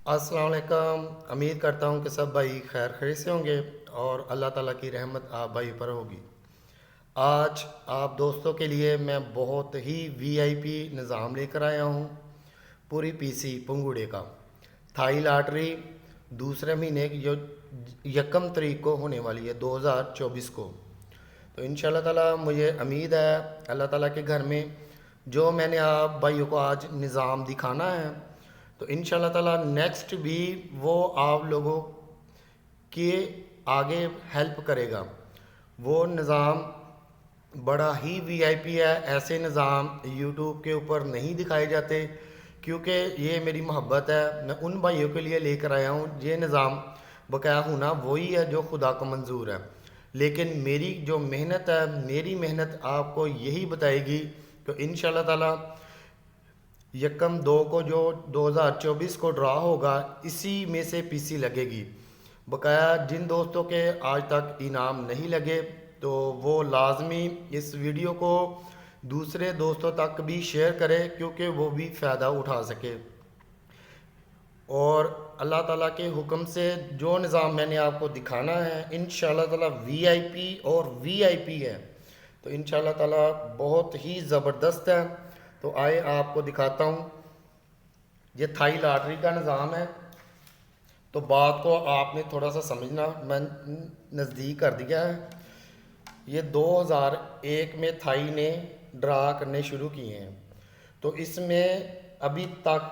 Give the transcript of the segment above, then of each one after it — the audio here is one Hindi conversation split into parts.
अस्सलाम वालेकुम। उम्मीद करता हूँ कि सब भाई खैर खैरियत से होंगे और अल्लाह ताला की रहमत आप भाई पर होगी। आज आप दोस्तों के लिए मैं बहुत ही वीआईपी निज़ाम लेकर आया हूँ। पूरी पीसी पंगुड़े का थाई लॉटरी दूसरे महीने की जो यकम तारीख को होने वाली है 2024 को। तो इंशाल्लाह ताला मुझे उम्मीद है अल्लाह ताला के घर में जो मैंने आप भाइयों को आज निज़ाम दिखाना है, तो इंशाल्लाह ताला नेक्स्ट भी वो आप लोगों के आगे हेल्प करेगा। वो निज़ाम बड़ा ही वीआईपी है। ऐसे निज़ाम यूट्यूब के ऊपर नहीं दिखाए जाते क्योंकि ये मेरी मोहब्बत है। मैं उन भाइयों के लिए लेकर आया हूँ। ये निज़ाम बकाया होना वही है जो खुदा को मंजूर है, लेकिन मेरी जो मेहनत है, मेरी मेहनत आपको यही बताएगी कि इंशाल्लाह ताला यकम दो को जो 2024 को ड्रा होगा इसी में से पीसी लगेगी। बकाया जिन दोस्तों के आज तक इनाम नहीं लगे तो वो लाजमी इस वीडियो को दूसरे दोस्तों तक भी शेयर करें क्योंकि वो भी फ़ायदा उठा सके। और अल्लाह ताला के हुक्म से जो निज़ाम मैंने आपको दिखाना है इंशाल्लाह ताला वीआईपी और वीआईपी है, तो इंशाल्लाह ताला बहुत ही ज़बरदस्त है। तो आए आपको दिखाता हूँ। ये थाई लॉटरी का निज़ाम है, तो बात को आपने थोड़ा सा समझना, मैं नज़दीक कर दिया है। ये 2001 में थाई ने ड्रा करने शुरू किए हैं, तो इसमें अभी तक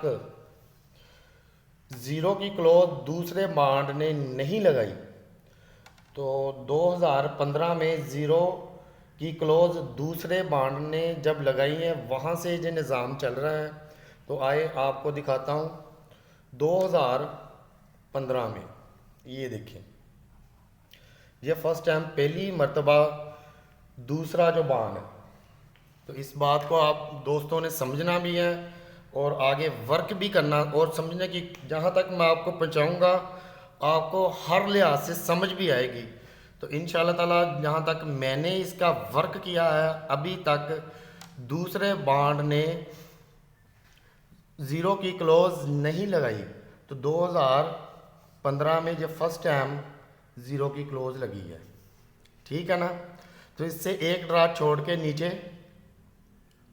ज़ीरो की क्लोज दूसरे बांड ने नहीं लगाई। तो 2015 में ज़ीरो की क्लोज दूसरे बांड ने जब लगाई है वहाँ से जो निज़ाम चल रहा है। तो आए आपको दिखाता हूँ। 2015 में ये देखें, ये फर्स्ट टाइम पहली मर्तबा दूसरा जो बांड है। तो इस बात को आप दोस्तों ने समझना भी है और आगे वर्क भी करना और समझने की, जहाँ तक मैं आपको पहुँचाऊँगा आपको हर लिहाज से समझ भी आएगी। तो इंशाल्लाह ताला जहाँ तक मैंने इसका वर्क किया है अभी तक दूसरे बांड ने ज़ीरो की क्लोज नहीं लगाई। तो 2015 में जब फर्स्ट टाइम ज़ीरो की क्लोज लगी है, ठीक है ना। तो इससे एक ड्रा छोड़ के नीचे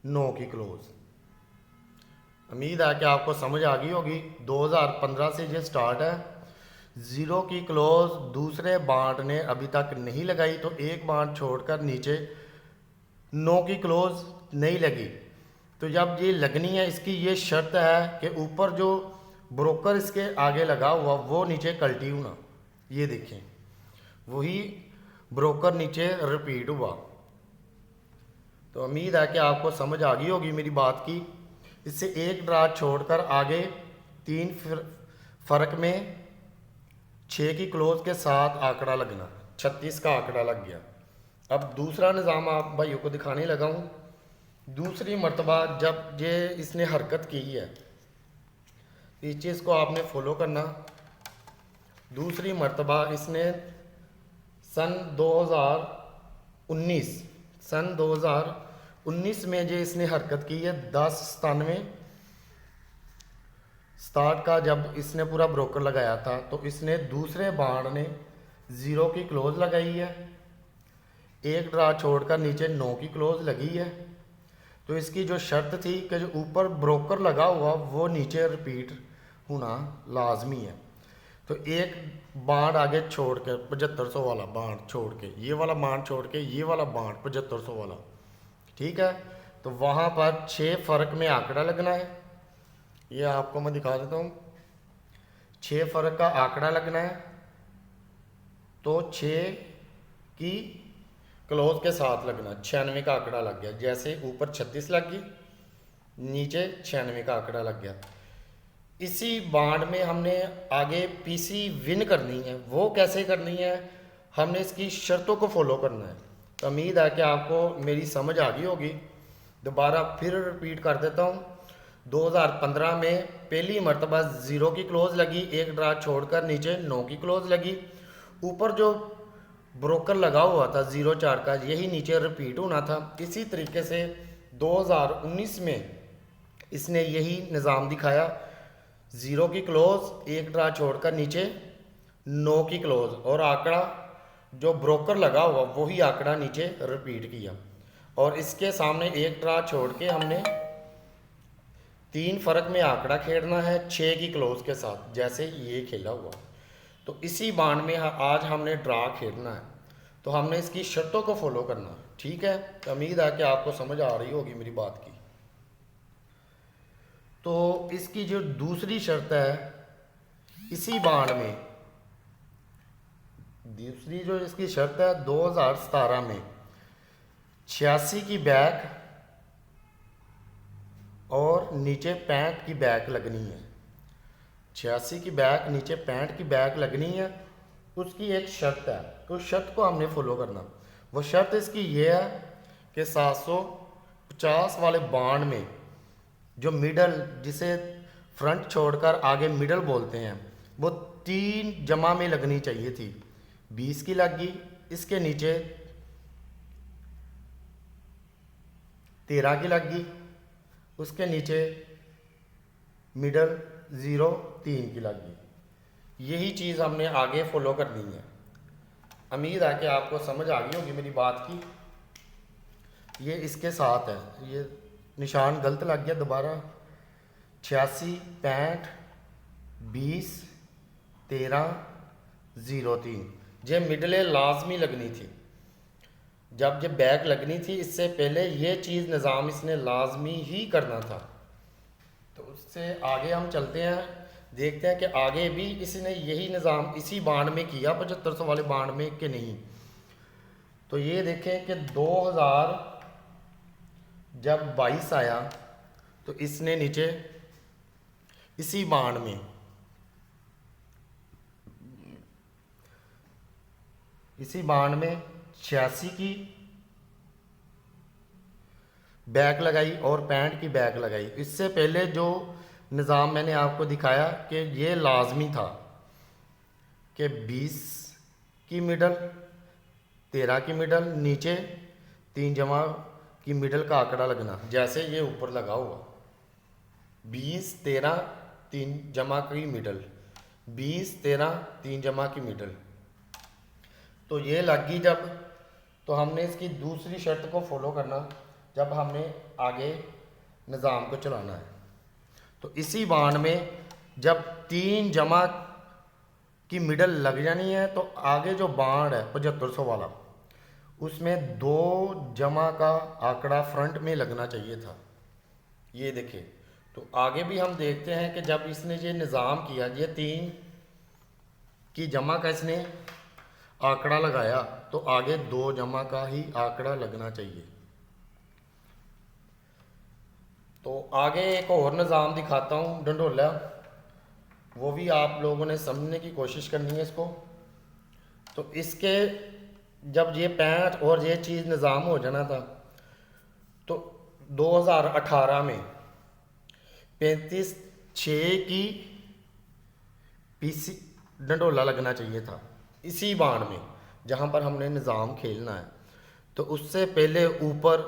9 की क्लोज। उम्मीद है कि आपको समझ आ गई होगी। 2015 से ये स्टार्ट है। ज़ीरो की क्लोज दूसरे बांड ने अभी तक नहीं लगाई, तो एक बांड छोड़कर नीचे 9 की क्लोज नहीं लगी। तो जब ये लगनी है इसकी ये शर्त है कि ऊपर जो ब्रोकर इसके आगे लगा हुआ वो नीचे कल्टी होना। ये देखें, वही ब्रोकर नीचे रिपीट हुआ। तो उम्मीद है कि आपको समझ आ गई होगी मेरी बात की। इससे एक ड्रा छोड़कर आगे तीन फर्क में 6 की क्लोज के साथ आंकड़ा लगना, 36 का आंकड़ा लग गया। अब दूसरा निज़ाम आप भाइयों को दिखाने लगा हूँ। दूसरी मर्तबा जब ये इसने हरकत की है, इस चीज़ को आपने फॉलो करना। दूसरी मर्तबा इसने सन 2019 में जो इसने हरकत की है 10/97 स्टार्ट का, जब इसने पूरा ब्रोकर लगाया था तो इसने दूसरे बांड ने ज़ीरो की क्लोज लगाई है। एक ड्रा छोड़कर नीचे 9 की क्लोज लगी है। तो इसकी जो शर्त थी कि जो ऊपर ब्रोकर लगा हुआ वो नीचे रिपीट होना लाजमी है। तो एक बांड आगे छोड़ के 7500 वाला बांड छोड़ के, ये वाला बांड छोड़ के ये वाला बांड 7500 वाला, ठीक है। तो वहाँ पर 6 फर्क में आंकड़ा लगना है। ये आपको मैं दिखा देता हूँ। 6 फर्क का आंकड़ा लगना है। तो 6 की क्लोज के साथ लगना, 96 का आंकड़ा लग गया। जैसे ऊपर 36 लग गई, नीचे 96 का आंकड़ा लग गया। इसी बांड में हमने आगे पीसी विन करनी है। वो कैसे करनी है, हमने इसकी शर्तों को फॉलो करना है। तो उम्मीद है कि आपको मेरी समझ आ गई होगी। दोबारा फिर रिपीट कर देता हूँ। 2015 में पहली मर्तबा ज़ीरो की क्लोज लगी, एक ड्रा छोड़कर नीचे 9 की क्लोज लगी। ऊपर जो ब्रोकर लगा हुआ था 04 का, यही नीचे रिपीट होना था। इसी तरीके से 2019 में इसने यही निज़ाम दिखाया। 0 की क्लोज, एक ड्रा छोड़कर नीचे 9 की क्लोज, और आंकड़ा जो ब्रोकर लगा हुआ वही आंकड़ा नीचे रिपीट किया। और इसके सामने एक ड्रा छोड़ के हमने 3 फर्क में आंकड़ा खेलना है 6 की क्लोज के साथ, जैसे ये खेला हुआ। तो इसी बाण में आज हमने ड्रा खेलना है, तो हमने इसकी शर्तों को फॉलो करना है। ठीक है, तो उम्मीद है कि आपको समझ आ रही होगी मेरी बात की। तो इसकी जो दूसरी शर्त है, इसी बाण में दूसरी जो इसकी शर्त है 2017 में 86 की बैक और नीचे 65 की बैक लगनी है। 86 की बैक नीचे 65 की बैक लगनी है, उसकी एक शर्त है, उस शर्त को हमने फॉलो करना। वो शर्त इसकी ये है कि 750 वाले बाण में जो मिडल, जिसे फ्रंट छोड़कर आगे मिडल बोलते हैं, वो 3 जमा में लगनी चाहिए थी। 20 की लग गई, इसके नीचे 13 की लग गई, उसके नीचे मिडल 0 3 की लग गई। यही चीज़ हमने आगे फॉलो करनी है। उम्मीद है कि आपको समझ आ गई होगी मेरी बात की। ये इसके साथ है, ये निशान गलत लग गया दोबारा। 86 65 20 13 03, ये मिडले लाजमी लगनी थी। जब ये बैक लगनी थी, इससे पहले ये चीज़ निज़ाम इसने लाजमी ही करना था। तो उससे आगे हम चलते हैं, देखते हैं कि आगे भी इसने यही निज़ाम इसी बाण में किया 7500 वाले बाण में कि नहीं। तो ये देखें कि 2000 जब 22 आया तो इसने नीचे इसी बाण में इसी बाण में 86 की बैक लगाई और 65 की बैक लगाई। इससे पहले जो निज़ाम मैंने आपको दिखाया कि ये लाजमी था कि 20 की मिडल 13 की मिडल नीचे 3 जमा की मिडल का आंकड़ा लगना, जैसे ये ऊपर लगा हुआ 20 13 3 जमा की मिडल, 20 13 3 जमा की मिडल। तो ये लग गई जब, तो हमने इसकी दूसरी शर्त को फॉलो करना जब हमने आगे निज़ाम को चलाना है। तो इसी बाण में जब 3 जमा की मिडल लग जानी है, तो आगे जो बाण है 7500 वाला, उसमें 2 जमा का आंकड़ा फ्रंट में लगना चाहिए था। ये देखिए, तो आगे भी हम देखते हैं कि जब इसने ये निज़ाम किया, ये 3 की जमा का इसने आंकड़ा लगाया, तो आगे 2 जमा का ही आंकड़ा लगना चाहिए। तो आगे एक और निज़ाम दिखाता हूँ डंडोला, वो भी आप लोगों ने समझने की कोशिश करनी है इसको। तो इसके जब ये 65 और ये चीज़ निज़ाम हो जाना था, तो 2018 में 35/6 की पीसी डंडोला लगना चाहिए था इसी बाण में जहाँ पर हमने निज़ाम खेलना है। तो उससे पहले ऊपर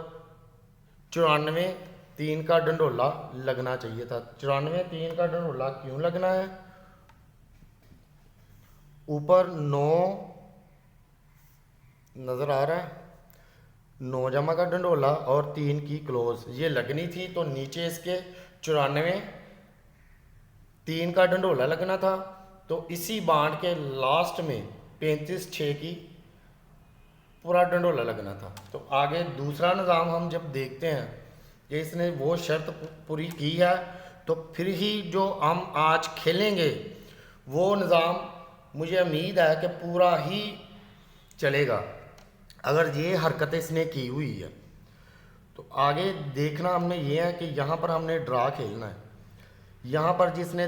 94/3 का डंडोला लगना चाहिए था। 94/3 का डंडोला क्यों लगना है? ऊपर 9 नज़र आ रहा है, 9 जमा का डंडोला और 3 की क्लोज ये लगनी थी। तो नीचे इसके 94/3 का डंडोला लगना था। तो इसी बाण के लास्ट में 35/6 की पूरा डंडोला लगना था। तो आगे दूसरा निज़ाम हम जब देखते हैं कि इसने वो शर्त पूरी की है, तो फिर ही जो हम आज खेलेंगे वो निज़ाम मुझे उम्मीद है कि पूरा ही चलेगा, अगर ये हरकतें इसने की हुई है। तो आगे देखना हमने ये है कि यहाँ पर हमने ड्रा खेलना है। यहाँ पर जिसने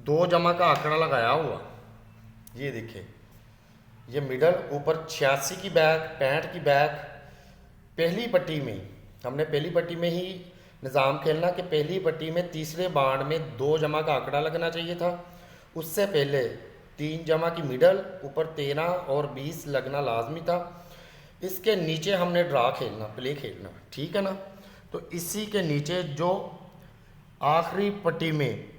2 जमा का आंकड़ा लगाया हुआ, ये देखिए, ये मिडल ऊपर 86 की बैक 65 की बैक, पहली पट्टी में हमने पहली पट्टी में ही निज़ाम खेलना कि पहली पट्टी में तीसरे बाण में 2 जमा का आंकड़ा लगना चाहिए था। उससे पहले 3 जमा की मिडल, ऊपर 13 और 20 लगना लाजमी था। इसके नीचे हमने ड्रा खेलना, प्ले खेलना, ठीक है ना। तो इसी के नीचे जो आखिरी पट्टी में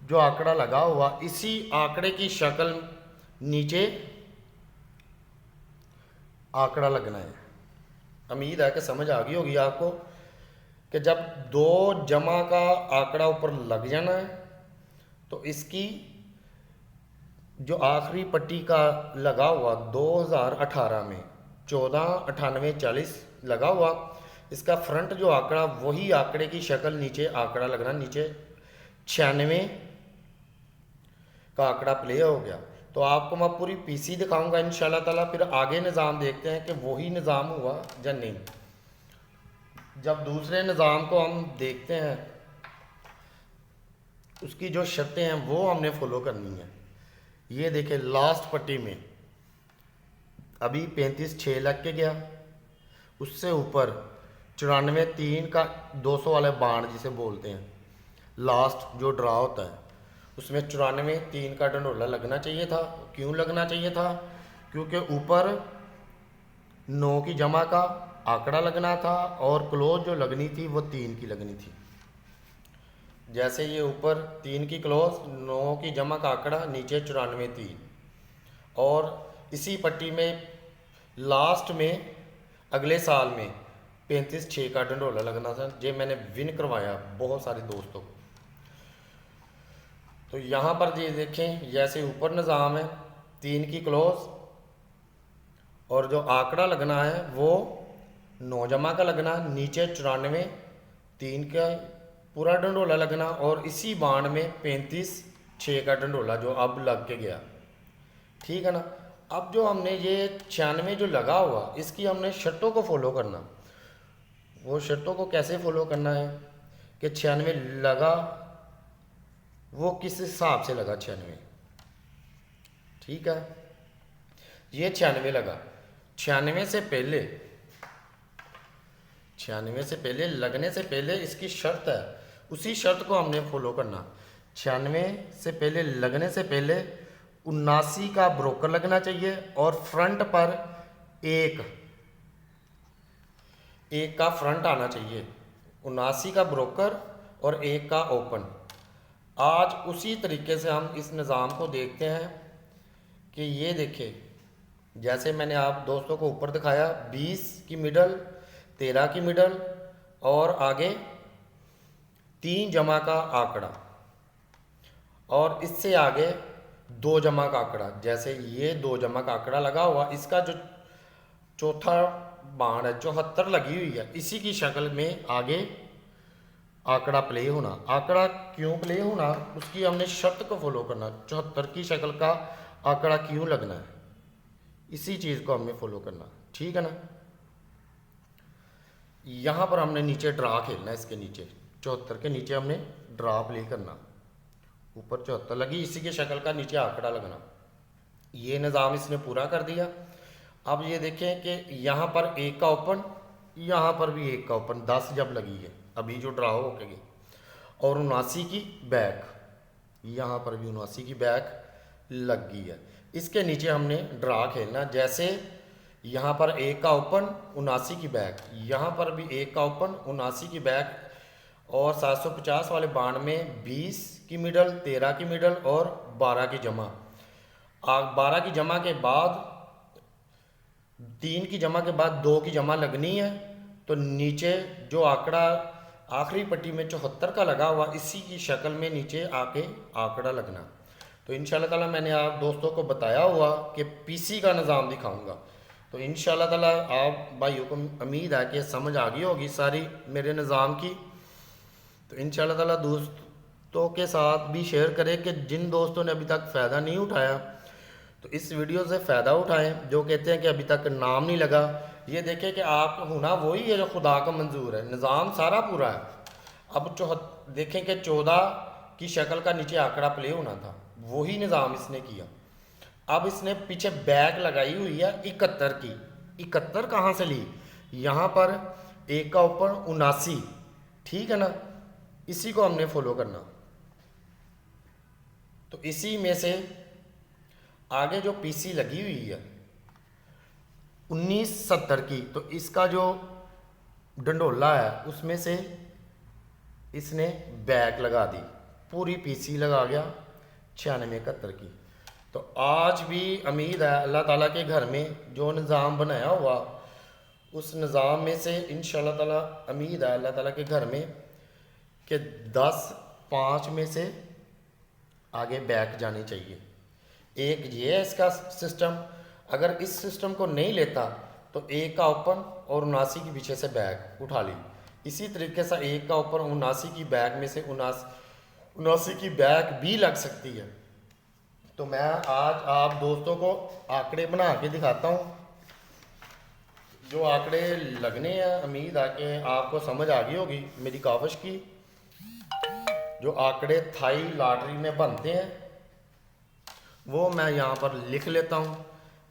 जो आंकड़ा लगा हुआ इसी आंकड़े की शक्ल नीचे आंकड़ा लगना है। उम्मीद है कि समझ आ गई होगी आपको कि जब 2 जमा का आंकड़ा ऊपर लग जाना है तो इसकी जो आखिरी पट्टी का लगा हुआ 2018 में 149840 लगा हुआ, इसका फ्रंट जो आंकड़ा वही आंकड़े की शक्ल नीचे आंकड़ा लगना, नीचे 96 का आंकड़ा प्ले हो गया। तो आपको मैं पूरी पीसी दिखाऊंगा इंशाल्लाह ताला, फिर आगे निज़ाम देखते हैं कि वही निज़ाम हुआ या नहीं। जब दूसरे निज़ाम को हम देखते हैं उसकी जो शर्तें हैं वो हमने फॉलो करनी है। ये देखें लास्ट पट्टी में अभी 35-6 लग के गया, उससे ऊपर 94-3 का 200 वाले बाण जिसे बोलते हैं, लास्ट जो ड्रा होता है उसमें 94-3 का डंडोला लगना चाहिए था। क्यों लगना चाहिए था? क्योंकि ऊपर 9 की जमा का आंकड़ा लगना था और क्लोज जो लगनी थी वो 3 की लगनी थी। जैसे ये ऊपर 3 की क्लोज, 9 की जमा का आंकड़ा, नीचे 94-3, और इसी पट्टी में लास्ट में अगले साल में 35-6 का डंडोला लगना था। ये मैंने विन करवाया बहुत सारे दोस्तों को। तो यहाँ पर ये देखें जैसे ऊपर निज़ाम है 3 की क्लोज और जो आंकड़ा लगना है वो 9 जमा का लगना, नीचे 94-3 का पूरा डंडोला लगना और इसी बाण में 35-6 का डंडोला जो अब लग के गया। ठीक है ना। अब जो हमने ये 96 जो लगा हुआ इसकी हमने शर्तों को फॉलो करना। वो शर्तों को कैसे फॉलो करना है कि 96 लगा वो किस हिसाब से लगा 96। ठीक है, ये 96 लगा, 96 से पहले लगने से पहले इसकी शर्त है, उसी शर्त को हमने फॉलो करना। 96 से पहले लगने से पहले 79 का ब्रोकर लगना चाहिए और फ्रंट पर एक का फ्रंट आना चाहिए। 79 का ब्रोकर और 1 का ओपन। आज उसी तरीके से हम इस निज़ाम को देखते हैं कि ये देखें जैसे मैंने आप दोस्तों को ऊपर दिखाया 20 की मिडल, 13 की मिडल और आगे 3 जमा का आंकड़ा और इससे आगे 2 जमा का आंकड़ा। जैसे ये 2 जमा का आंकड़ा लगा हुआ, इसका जो चौथा बाण है 74 लगी हुई है, इसी की शक्ल में आगे आंकड़ा प्ले होना। आंकड़ा क्यों प्ले होना उसकी हमने शर्त को फॉलो करना। 74 की शक्ल का आंकड़ा क्यों लगना है, इसी चीज़ को हमने फॉलो करना। ठीक है ना। यहाँ पर हमने नीचे ड्रा खेलना है, इसके नीचे 74 के नीचे हमने ड्रा प्ले करना। ऊपर 74 लगी, इसी के शक्ल का नीचे आंकड़ा लगना। ये निज़ाम इसने पूरा कर दिया। अब ये देखें कि यहाँ पर 1 का ओपन, यहाँ पर भी 1 का ओपन, 10 जब लगी है अभी जो ड्रा हो गई, और 79 की बैक, यहाँ पर भी 79 की बैक लग गई है। इसके नीचे हमने ड्रा खेलना। जैसे यहाँ पर 1 का ओपन, 79 की बैक, यहाँ पर भी 1 का ओपन, 79 की बैक और 750 वाले बाण में 20 की मिडल, 13 की मिडल और 12 की जमा। 12 की जमा के बाद 3 की जमा के बाद 2 की जमा लगनी है। तो नीचे जो आंकड़ा आखिरी पट्टी में 74 का लगा हुआ, इसी की शक्ल में नीचे आके आंकड़ा लगना। तो इंशाल्लाह ताला मैंने आप दोस्तों को बताया हुआ कि पीसी का निज़ाम दिखाऊंगा। तो इंशाल्लाह ताला आप भाइयों को उम्मीद है कि समझ आ गई होगी सारी मेरे निज़ाम की। तो इंशाल्लाह ताला दोस्तों के साथ भी शेयर करें कि जिन दोस्तों ने अभी तक फ़ायदा नहीं उठाया तो इस वीडियो से फ़ायदा उठाएं। जो कहते हैं कि अभी तक नाम नहीं लगा, ये देखें कि आप होना वही है जो खुदा को मंजूर है। निज़ाम सारा पूरा है। अब देखें कि 14 की शक्ल का नीचे आंकड़ा प्ले होना था, वही निज़ाम इसने किया। अब इसने पीछे बैक लगाई हुई है 71 की। 71 कहाँ से ली? यहाँ पर 1 का ओपन, 79। ठीक है ना, इसी को हमने फॉलो करना। तो इसी में से आगे जो पीसी लगी हुई है 1970 की, तो इसका जो डंडोला है उसमें से इसने बैक लगा दी पूरी पीसी लगा गया 9671 की। तो आज भी उम्मीद है अल्लाह ताला के घर में जो निज़ाम बनाया हुआ, उस निज़ाम में से इंशाल्लाह ताला उम्मीद है अल्लाह ताला के घर में कि 10-5 में से आगे बैक जानी चाहिए। एक ये है इसका सिस्टम, अगर इस सिस्टम को नहीं लेता तो एक का ओपन और 79 की पीछे से बैक उठा ली। इसी तरीके से एक का ओपन 79 की बैक में से 79 की बैक भी लग सकती है। तो मैं आज आप दोस्तों को आंकड़े बना के दिखाता हूँ। जो आंकड़े लगने हैं उम्मीद है कि आपको समझ आ गई होगी मेरी काविश की। जो आंकड़े थाई लॉटरी में बनते हैं वो मैं यहाँ पर लिख लेता हूँ।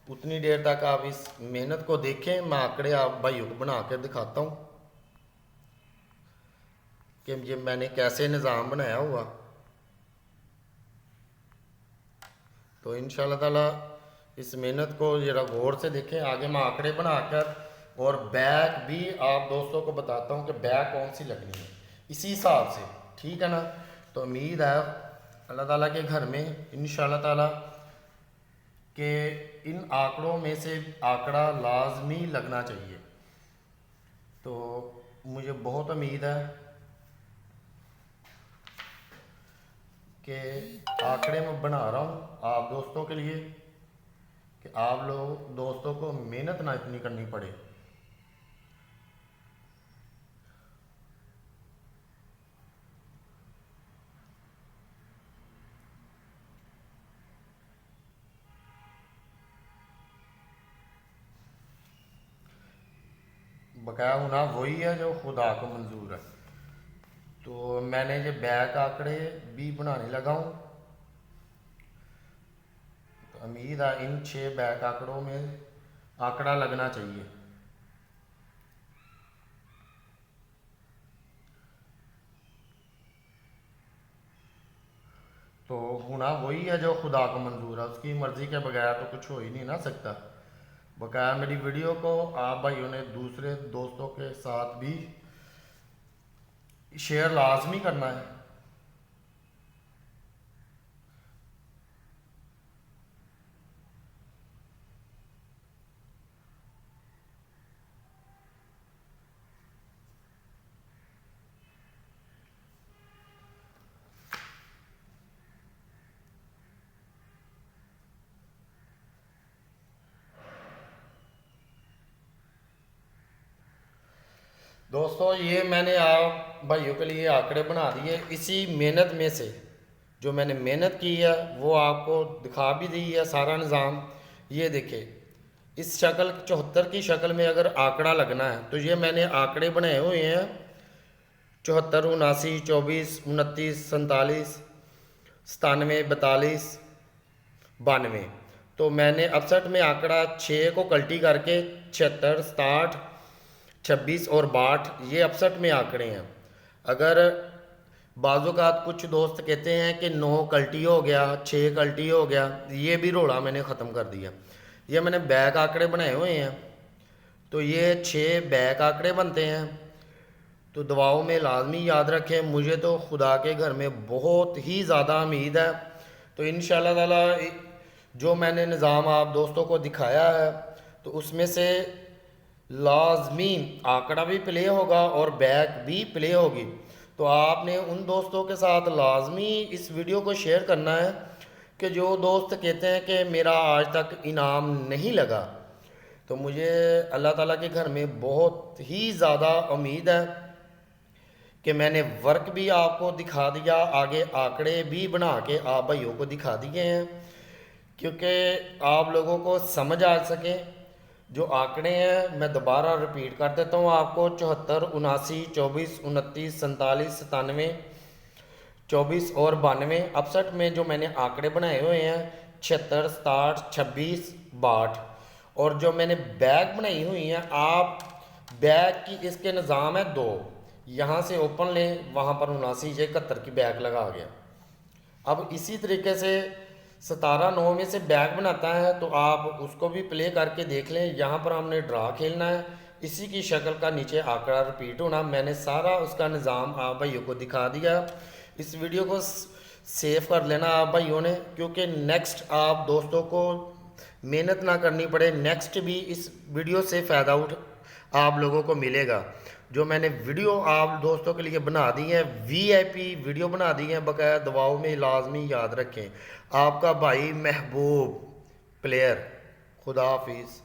उतनी देर तक आप इस मेहनत को देखें, मैं आंकड़े आप भाइयों को बना कर दिखाता हूँ कि ये मैंने कैसे निज़ाम बनाया हुआ। तो इंशाल्लाह ताला इस मेहनत को ज़रा गौर से देखें। आगे मैं आंकड़े बनाकर और बैक भी आप दोस्तों को बताता हूँ कि बैक कौन सी लगनी है इसी हिसाब से, ठीक है ना। तो उम्मीद है अल्लाह ताला के घर में इंशाल्लाह ताला कि इन आंकड़ों में से आंकड़ा लाजमी लगना चाहिए। तो मुझे बहुत उम्मीद है कि आंकड़े मैं बना रहा हूँ आप दोस्तों के लिए कि आप लोग दोस्तों को मेहनत ना इतनी करनी पड़े। बकाया होना वही है जो खुदा को मंजूर है। तो मैंने जो बैक आंकड़े भी बनाने लगा हूँ। तो उम्मीद है इन 6 बैक आंकड़ों में आंकड़ा लगना चाहिए। तो होना वही है जो खुदा को मंजूर है, उसकी मर्ज़ी के बगैर तो कुछ हो ही नहीं ना सकता। बकाया मेरी वीडियो को आप भाइयों ने दूसरे दोस्तों के साथ भी शेयर लाजमी करना है। दोस्तों ये मैंने आप भाइयों के लिए आंकड़े बना दिए। इसी मेहनत में से जो मैंने मेहनत की है वो आपको दिखा भी दी है सारा निज़ाम। ये देखें इस शक्ल 74 की शक्ल में अगर आंकड़ा लगना है तो ये मैंने आंकड़े बनाए हुए हैं 74, 79, 24, 29, 47, 97, 42, 92। तो मैंने 61 में आंकड़ा 6 को कल्टी करके 76, 67, 26 और 62 ये 61 में आंकड़े हैं। अगर बाज़ात कुछ दोस्त कहते हैं कि 9 कल्टी हो गया, 6 कल्टी हो गया, ये भी रोड़ा मैंने ख़त्म कर दिया। ये मैंने बैक आंकड़े बनाए हुए हैं। तो ये 6 बैक आंकड़े बनते हैं। तो दुआओं में लाजमी याद रखें। मुझे तो खुदा के घर में बहुत ही ज़्यादा उम्मीद है। तो इंशाल्लाह ताला जो मैंने निज़ाम आप दोस्तों को दिखाया है तो उसमें से लाजमी आंकड़ा भी प्ले होगा और बैक भी प्ले होगी। तो आपने उन दोस्तों के साथ लाजमी इस वीडियो को शेयर करना है कि जो दोस्त कहते हैं कि मेरा आज तक इनाम नहीं लगा। तो मुझे अल्लाह ताला के घर में बहुत ही ज़्यादा उम्मीद है कि मैंने वर्क भी आपको दिखा दिया, आगे आंकड़े भी बना के आप भाइयों को दिखा दिए हैं क्योंकि आप लोगों को समझ आ सके। जो आंकड़े हैं मैं दोबारा रिपीट कर देता हूँ आपको 74, 79, 24, 29, 47, 97, 24 और 92। 61 में जो मैंने आंकड़े बनाए हुए हैं 76, 67, 26, 62। और जो मैंने बैग बनाई हुई हैं आप बैग की इसके निज़ाम है 2। यहाँ से ओपन लें, वहाँ पर 79 71 की बैग लगा गया। अब इसी तरीके से 17, 9 में से बैग बनाता है तो आप उसको भी प्ले करके देख लें। यहाँ पर हमने ड्रा खेलना है, इसी की शक्ल का नीचे आंकड़ा रिपीट होना। मैंने सारा उसका निज़ाम आप भाइयों को दिखा दिया। इस वीडियो को सेव कर लेना आप भाइयों ने, क्योंकि नेक्स्ट आप दोस्तों को मेहनत ना करनी पड़े, नेक्स्ट भी इस वीडियो से फ़ायदा उठ आप लोगों को मिलेगा। जो मैंने वीडियो आप दोस्तों के लिए बना दी है, वीआईपी वीडियो बना दी है बकाया, दवाओं में लाजमी याद रखें। आपका भाई महबूब प्लेयर, खुदा हाफिज़।